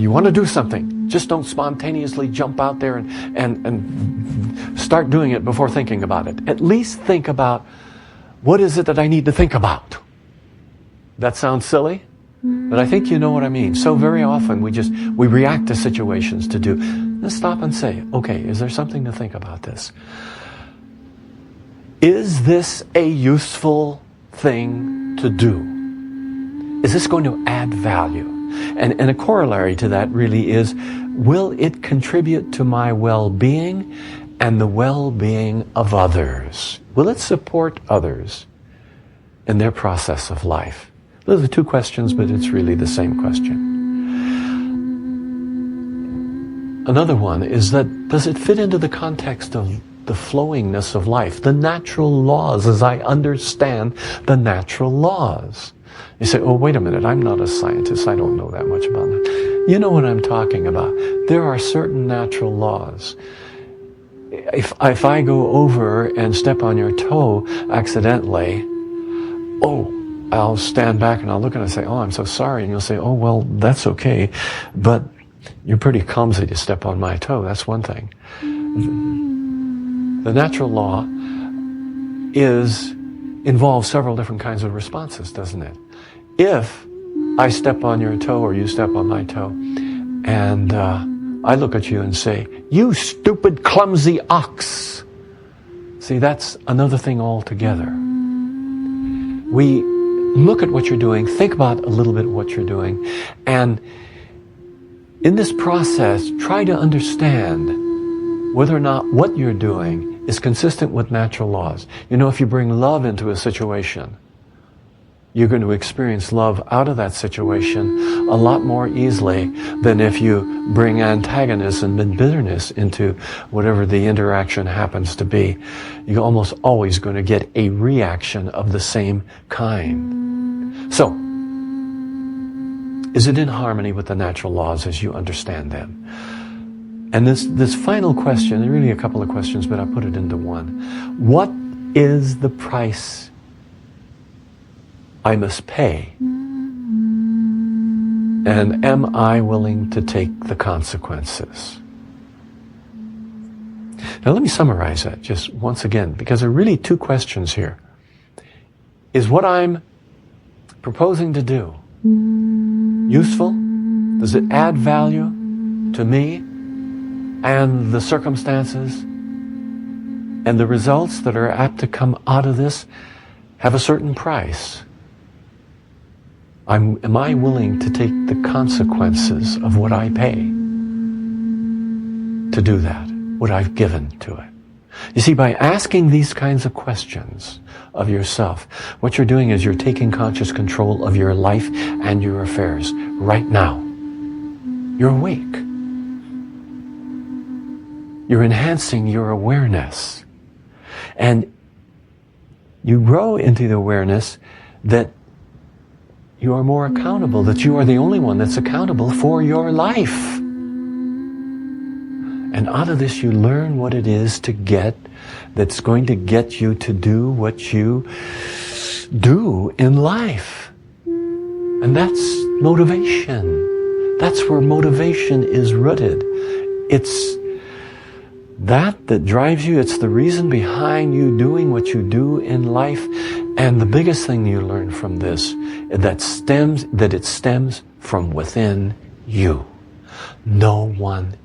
you want to do something, just don't spontaneously jump out there and start doing it before thinking about it. At least think about, what is it that I need to think about? That sounds silly, but I think you know what I mean. So very often we react to situations to do. Let's stop and say, okay, is there something to think about this? Is this a useful thing to do? Is this going to add value? And a corollary to that really is, will it contribute to my well-being and the well-being of others? Will it support others in their process of life? Those are two questions, but it's really the same question. Another one is that, does it fit into the context of the flowingness of life, the natural laws as I understand the natural laws? You say, oh, wait a minute, I'm not a scientist, I don't know that much about that. You know what I'm talking about. There are certain natural laws. If I go over and step on your toe accidentally, I'll stand back and I'll look and I'll say, oh, I'm so sorry. And you'll say, oh, well, that's okay. But you're pretty clumsy to step on my toe. That's one thing. The natural law involves several different kinds of responses, doesn't it? If I step on your toe or you step on my toe and I look at you and say, you stupid, clumsy ox. See, that's another thing altogether. We look at what you're doing, think about a little bit what you're doing, and in this process, try to understand whether or not what you're doing is consistent with natural laws. You know, if you bring love into a situation, you're going to experience love out of that situation a lot more easily than if you bring antagonism and bitterness into whatever the interaction happens to be. You're almost always going to get a reaction of the same kind. So, is it in harmony with the natural laws as you understand them? And this final question, there are really a couple of questions, but I put it into one. What is the price I must pay? And am I willing to take the consequences? Now let me summarize that just once again, because there are really two questions here. Is what I'm proposing to do useful? Does it add value to me and the circumstances and the results that are apt to come out of this have a certain price? Am I willing to take the consequences of what I pay to do that, what I've given to it? You see, by asking these kinds of questions of yourself, what you're doing is you're taking conscious control of your life and your affairs right now. You're awake. You're enhancing your awareness. And you grow into the awareness that you are more accountable, that you are the only one that's accountable for your life. And out of this you learn what it is to get, that's going to get you to do what you do in life. And that's motivation. That's where motivation is rooted. It's that drives you. It's the reason behind you doing what you do in life. And the biggest thing you learn from this, that it stems from within you. No one